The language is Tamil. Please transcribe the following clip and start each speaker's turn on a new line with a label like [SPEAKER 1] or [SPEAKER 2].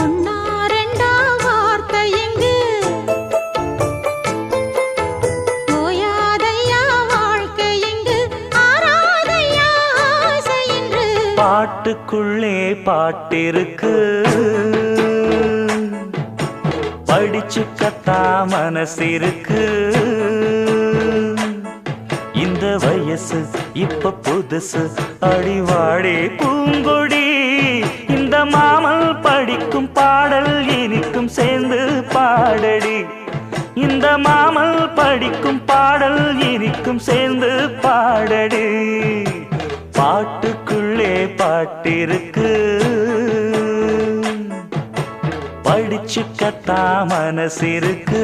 [SPEAKER 1] ஒன்னா ரெண்டா வார்த்தை இங்கு ஓயாதையா வாழ்க்கை இங்கு ஆராதையா ஆசை என்று
[SPEAKER 2] பாட்டுக்குள்ளே பாட்டிருக்கு படிச்சுக்கத்தா மனசிருக்கு இந்த வயசு இப்ப புதுசு அடிவாடி பூங்கொடி இந்த மாமல் படிக்கும் பாடல் இனிக்கும் சேர்ந்து பாடடி இந்த மாமல் படிக்கும் பாடல் இனிக்கும் சேர்ந்து பாடடி பாட்டுக்குள்ளே பாட்டிருக்கு படிச்சுக்கத்தா மனசிருக்கு